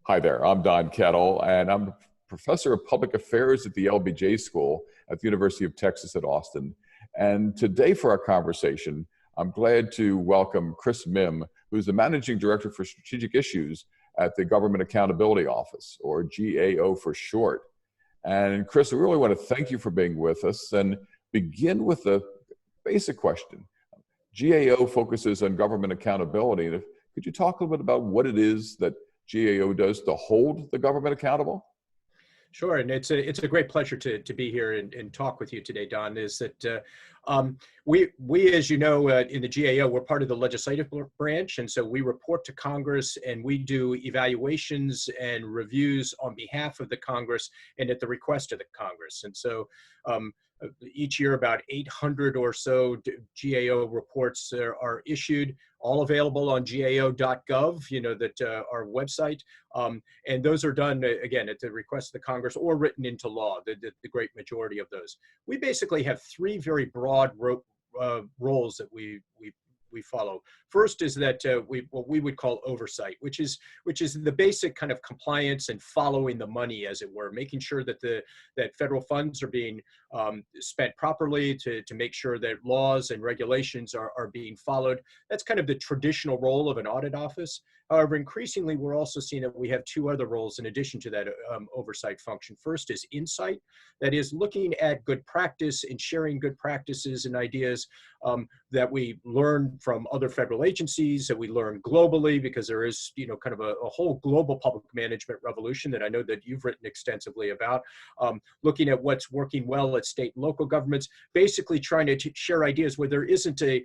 Hi there, I'm Don Kettle, and I'm a professor of public affairs at the LBJ School at the University of Texas at Austin. And today for our conversation, I'm glad to welcome Chris Mihm, who's the Managing Director for Strategic Issues at the Government Accountability Office, or GAO for short. And Chris, I really want to thank you for being with us and begin with the basic question. GAO focuses on government accountability. Could you talk a little bit about what it is that GAO does to hold the government accountable? Sure, and it's a great pleasure to be here and talk with you today, Don. Is that we as you know in the GAO, we're part of the legislative branch, and so we report to Congress and we do evaluations and reviews on behalf of the Congress and at the request of the Congress. And so each year about 800 or so GAO reports are issued, all available on gao.gov, our website. And those are done, again, at the request of the Congress or written into law, the great majority of those. We basically have three very broad roles that we follow. First is that what we would call oversight, which is the basic kind of compliance and following the money, as it were, making sure that that federal funds are being spent properly, to make sure that laws and regulations are being followed. That's kind of the traditional role of an audit office. However, increasingly, we're also seeing that we have two other roles in addition to that oversight function. First is insight, that is looking at good practice and sharing good practices and ideas that we learn from other federal agencies, that we learn globally, because there is, kind of a whole global public management revolution that I know that you've written extensively about, looking at what's working well at state and local governments, basically trying to share ideas where there isn't a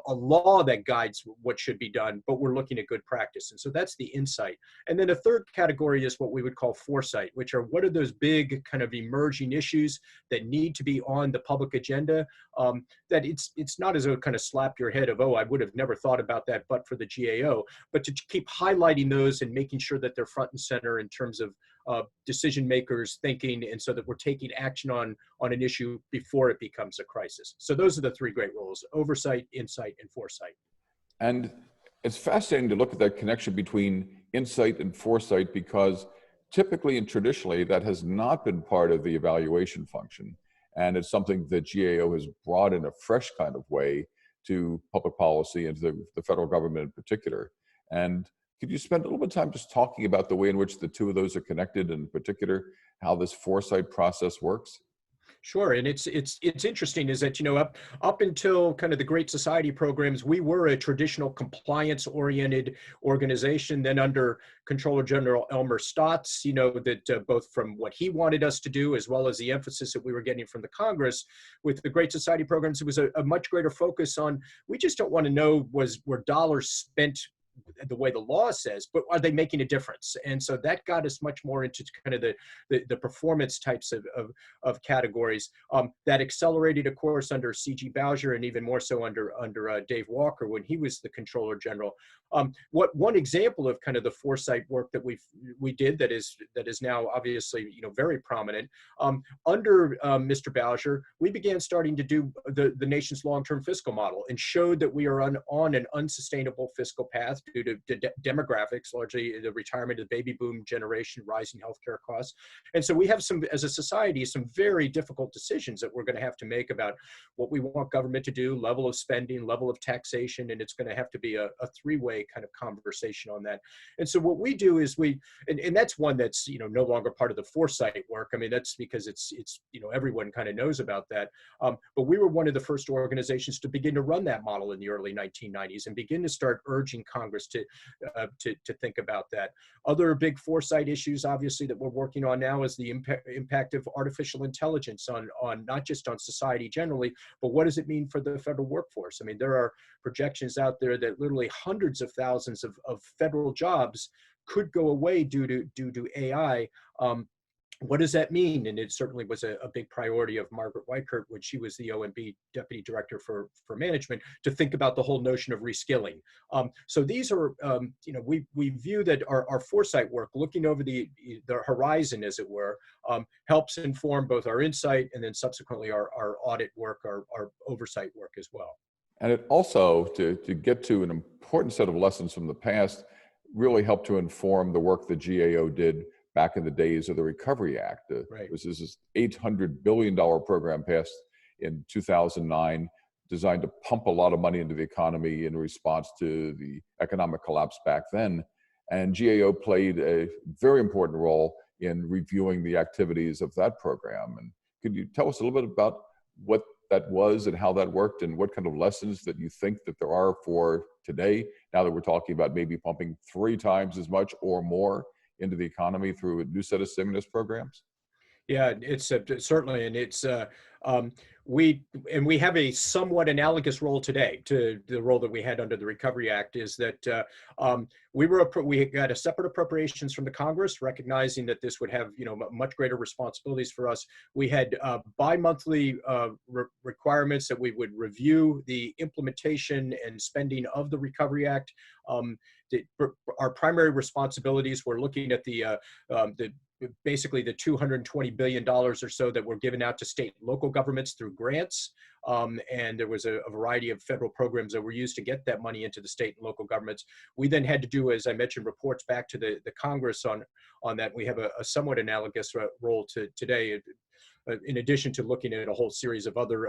law that guides what should be done, but we're looking at good practice. And so that's the insight. And then a third category is what we would call foresight, which are what are those big kind of emerging issues that need to be on the public agenda, that it's not as a kind of slap your head of, oh, I would have never thought about that but for the GAO, but to keep highlighting those and making sure that they're front and center in terms of decision makers thinking, and so that we're taking action on an issue before it becomes a crisis. So those are the three great roles: oversight, insight, and foresight. And it's fascinating to look at that connection between insight and foresight, because typically and traditionally that has not been part of the evaluation function. And it's something that GAO has brought in a fresh kind of way to public policy and to the federal government in particular. And could you spend a little bit of time just talking about the way in which the two of those are connected, and in particular, how this foresight process works? Sure, and it's interesting is that up until kind of the Great Society programs, we were a traditional compliance-oriented organization. Then under Comptroller General Elmer Stotts, that both from what he wanted us to do as well as the emphasis that we were getting from the Congress with the Great Society programs, it was a much greater focus on, we just don't want to know were dollars spent the way the law says, but are they making a difference? And so that got us much more into kind of the performance types of categories. That accelerated, of course, under C.G. Bowser, and even more so under Dave Walker when he was the Comptroller General. One example of kind of the foresight work that we did that is now obviously very prominent under Mr. Bowser, we began starting to do the nation's long-term fiscal model, and showed that we are on an unsustainable fiscal path due to demographics, largely the retirement of the baby boom generation, rising healthcare costs. And so we have as a society, some very difficult decisions that we're going to have to make about what we want government to do, level of spending, level of taxation, and it's going to have to be a three-way kind of conversation on that. And so what we do is and that's one that's no longer part of the foresight work. I mean, that's because it's everyone kind of knows about that. But we were one of the first organizations to begin to run that model in the early 1990s and begin to start urging Congress to think about that. Other big foresight issues, obviously, that we're working on now is the impact of artificial intelligence on not just on society generally, but what does it mean for the federal workforce? I mean, there are projections out there that literally hundreds of thousands of federal jobs could go away due to AI. What does that mean? And it certainly was a big priority of Margaret Weichert when she was the OMB Deputy Director for Management, to think about the whole notion of reskilling. So these are, we view that our foresight work, looking over the horizon, as it were, helps inform both our insight and then subsequently our audit work, our oversight work as well. And it also, to get to an important set of lessons from the past, really helped to inform the work the GAO did back in the days of the Recovery Act. Right. This is this $800 billion program passed in 2009, designed to pump a lot of money into the economy in response to the economic collapse back then. And GAO played a very important role in reviewing the activities of that program. And could you tell us a little bit about what that was and how that worked, and what kind of lessons that you think that there are for today, now that we're talking about maybe pumping 3 times as much or more into the economy through a new set of stimulus programs? Yeah, it's certainly, and it's um, we have a somewhat analogous role today to the role that we had under the Recovery Act. Is that we got a separate appropriations from the Congress, recognizing that this would have much greater responsibilities for us. We had bi-monthly requirements that we would review the implementation and spending of the Recovery Act. Our primary responsibilities were looking at the basically the $220 billion or so that were given out to state and local governments through grants. And there was a variety of federal programs that were used to get that money into the state and local governments. We then had to do, as I mentioned, reports back to the Congress on that. We have a somewhat analogous role to today. In addition to looking at a whole series of other,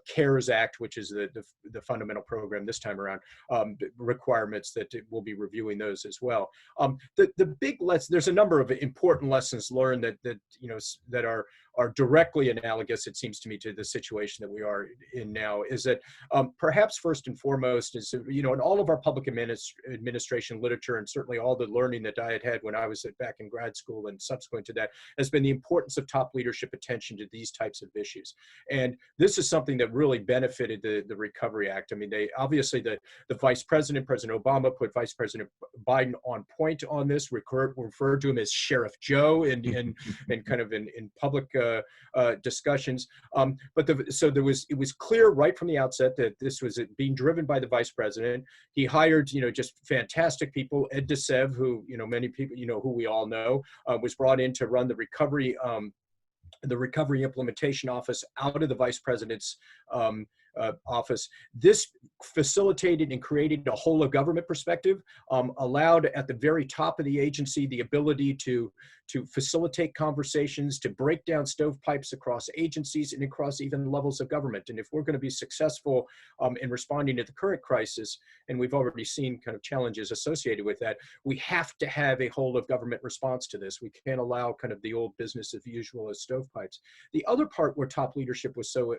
CARES Act, which is the fundamental program this time around, requirements that we'll be reviewing those as well. The big there's a number of important lessons learned that are directly analogous, it seems to me, to the situation that we are in now. Is that perhaps first and foremost is in all of our public administration literature, and certainly all the learning that I had when I was back in grad school and subsequent to that, has been the importance of top leadership attention to these types of issues. And this is something that really benefited the Recovery Act. I mean, they obviously, the Vice President, President Obama, put Vice President Biden on point on this, referred to him as Sheriff Joe and kind of in public discussions. So it was clear right from the outset that this was being driven by the Vice President. He hired just fantastic people. Ed DeSev, who many people who we all know, was brought in to run the Recovery Implementation Office out of the Vice President's office. This facilitated and created a whole of government perspective, allowed at the very top of the agency the ability to facilitate conversations, to break down stovepipes across agencies and across even levels of government. And if we're going to be successful in responding to the current crisis, and we've already seen kind of challenges associated with that, we have to have a whole of government response to this. We can't allow kind of the old business as usual as stovepipes. The other part where top leadership was so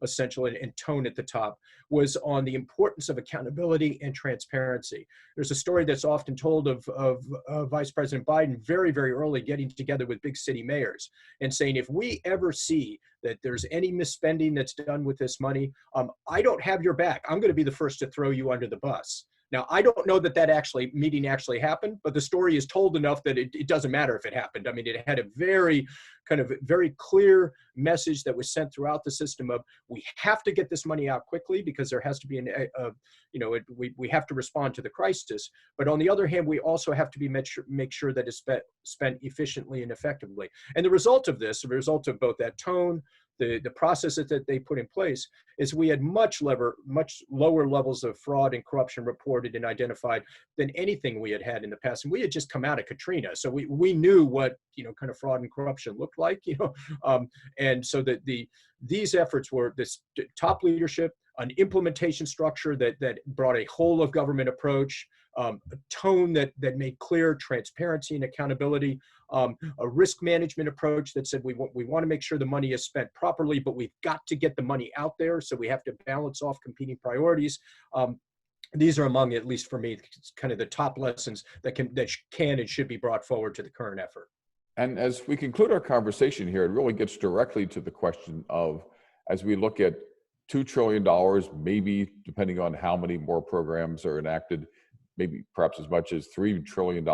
essential and tone at the top was on the importance of accountability and transparency. There's a story that's often told of Vice President Biden very, very early getting together with big city mayors and saying, if we ever see that there's any misspending that's done with this money, I don't have your back. I'm going to be the first to throw you under the bus. Now, I don't know that meeting actually happened, but the story is told enough that it doesn't matter if it happened. I mean, it had a very clear message that was sent throughout the system of, we have to get this money out quickly because there has to be we have to respond to the crisis. But on the other hand, we also have to make sure that it's spent efficiently and effectively. And the result of both that tone, the processes that they put in place, is we had much lower levels of fraud and corruption reported and identified than anything we had in the past. And we had just come out of Katrina, so we knew what kind of fraud and corruption looked like, and so that these efforts were this top leadership, an implementation structure that brought a whole of government approach, a tone that made clear transparency and accountability, a risk management approach that said we want to make sure the money is spent properly, but we've got to get the money out there, so we have to balance off competing priorities. These are among, at least for me, kind of the top lessons that can and should be brought forward to the current effort. And as we conclude our conversation here, it really gets directly to the question of, as we look at $2 trillion, maybe depending on how many more programs are enacted, maybe perhaps as much as $3 trillion,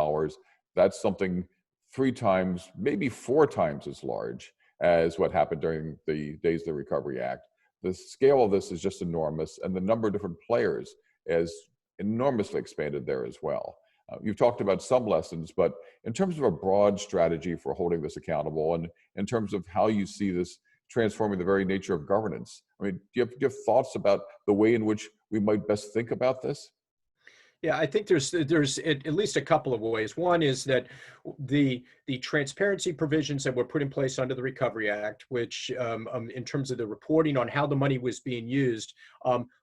that's something 3 times, maybe 4 times as large as what happened during the days of the Recovery Act. The scale of this is just enormous, and the number of different players has enormously expanded there as well. You've talked about some lessons, but in terms of a broad strategy for holding this accountable, and in terms of how you see this transforming the very nature of governance, I mean, do you have thoughts about the way in which we might best think about this? Yeah, I think there's at least a couple of ways. One is that the transparency provisions that were put in place under the Recovery Act, which in terms of the reporting on how the money was being used,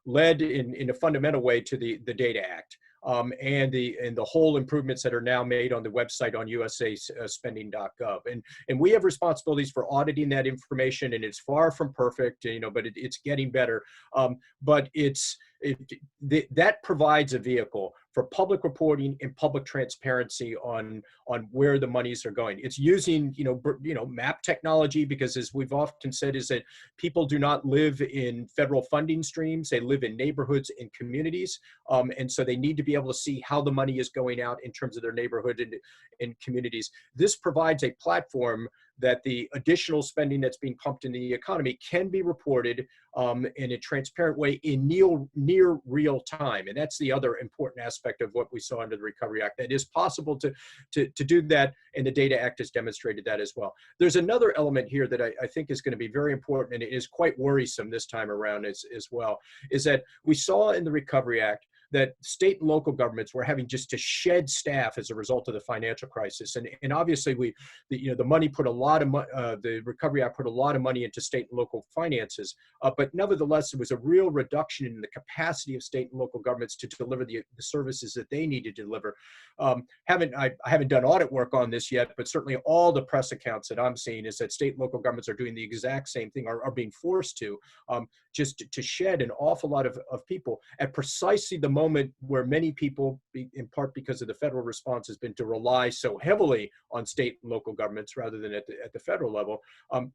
led in a fundamental way to the Data Act. And the whole improvements that are now made on the website on usaspending.gov. And we have responsibilities for auditing that information, and it's far from perfect, but it's getting better. But that provides a vehicle for public reporting and public transparency on where the monies are going. It's using map technology, because as we've often said, is that people do not live in federal funding streams; they live in neighborhoods and communities, and so they need to be able to see how the money is going out in terms of their neighborhood and communities. This provides a platform that the additional spending that's being pumped into the economy can be reported in a transparent way in near real time. And that's the other important aspect of what we saw under the Recovery Act. That is possible to do that, and the Data Act has demonstrated that as well. There's another element here that I think is going to be very important, and it is quite worrisome this time around as well, is that we saw in the Recovery Act that state and local governments were having just to shed staff as a result of the financial crisis. And obviously the money put a lot of the Recovery Act put a lot of money into state and local finances, but nevertheless, there was a real reduction in the capacity of state and local governments to deliver the services that they need to deliver. I haven't done audit work on this yet, but certainly all the press accounts that I'm seeing is that state and local governments are doing the exact same thing, are being forced to just to shed an awful lot of people at precisely the moment where many people, in part because of the federal response, has been to rely so heavily on state and local governments rather than at the federal level,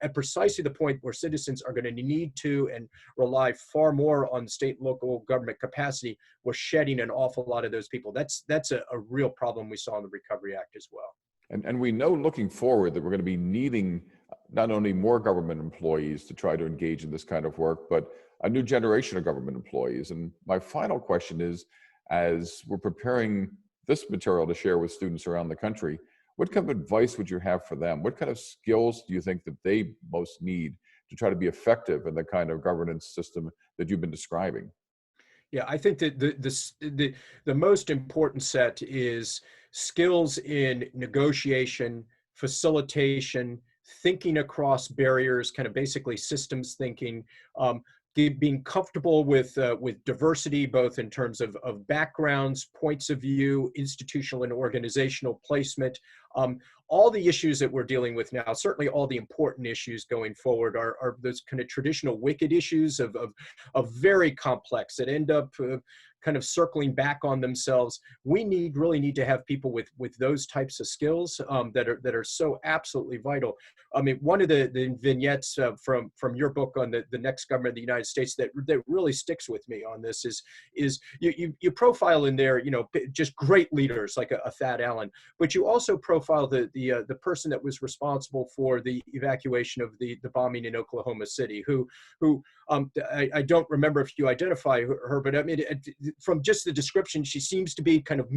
at precisely the point where citizens are going to need to and rely far more on state and local government capacity. We're shedding an awful lot of those people. That's a real problem we saw in the Recovery Act as well. And we know looking forward that we're going to be needing not only more government employees to try to engage in this kind of work, but a new generation of government employees. And my final question is, as we're preparing this material to share with students around the country, what kind of advice would you have for them? What kind of skills do you think that they most need to try to be effective in the kind of governance system that you've been describing? Yeah, I think that the most important set is skills in negotiation, facilitation, thinking across barriers, kind of basically systems thinking, being comfortable with diversity, both in terms of backgrounds, points of view, institutional and organizational placement. All the issues that we're dealing with now, certainly all the important issues going forward, are those kind of traditional wicked issues of very complex that end up kind of circling back on themselves. We really need to have people with those types of skills that are so absolutely vital. I mean, one of the vignettes from your book on the next government of the United States that really sticks with me on this is you profile in there, just great leaders like a Thad Allen, but you also profile the person that was responsible for the evacuation of the bombing in Oklahoma City, who I don't remember if you identify her, but I mean, from just the description, she seems to be kind of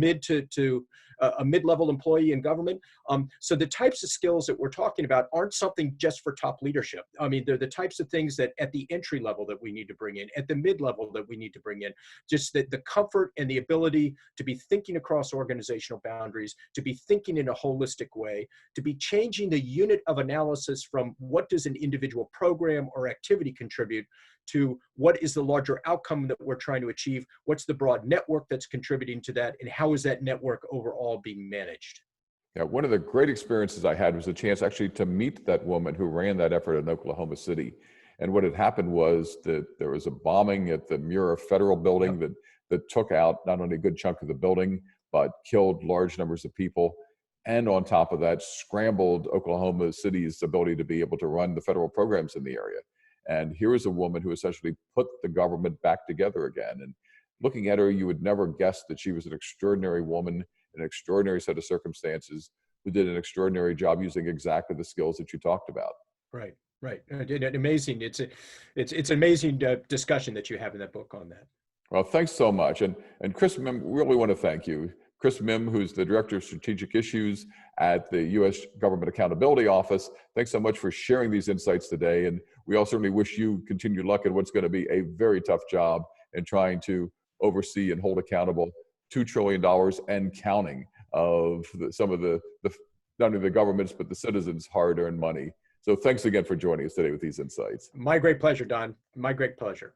a mid-level employee in government. So the types of skills that we're talking about aren't something just for top leadership. I mean, they're the types of things that at the entry level that we need to bring in, at the mid-level that we need to bring in, just the comfort and the ability to be thinking across organizational boundaries, to be thinking in a holistic way, to be changing the unit of analysis from what does an individual program or activity contribute to what is the larger outcome that we're trying to achieve, what's the broad network that's contributing to that, and how is that network overall being managed. Yeah, one of the great experiences I had was a chance actually to meet that woman who ran that effort in Oklahoma City. And what had happened was that there was a bombing at the Muir Federal Building that took out not only a good chunk of the building, but killed large numbers of people. And on top of that, scrambled Oklahoma City's ability to be able to run the federal programs in the area. And here is a woman who essentially put the government back together again. And looking at her, you would never guess that she was an extraordinary woman in an extraordinary set of circumstances who did an extraordinary job using exactly the skills that you talked about. Right, right. Amazing. It's an amazing discussion that you have in that book on that. Well, thanks so much. And Chris Mihm, really want to thank you. Chris Mihm, who's the Director of Strategic Issues at the U.S. Government Accountability Office. Thanks so much for sharing these insights today. And we all certainly wish you continued luck in what's going to be a very tough job in trying to oversee and hold accountable $2 trillion and counting of some of the not only the government's, but the citizens' hard-earned money. So thanks again for joining us today with these insights. My great pleasure, Don. My great pleasure.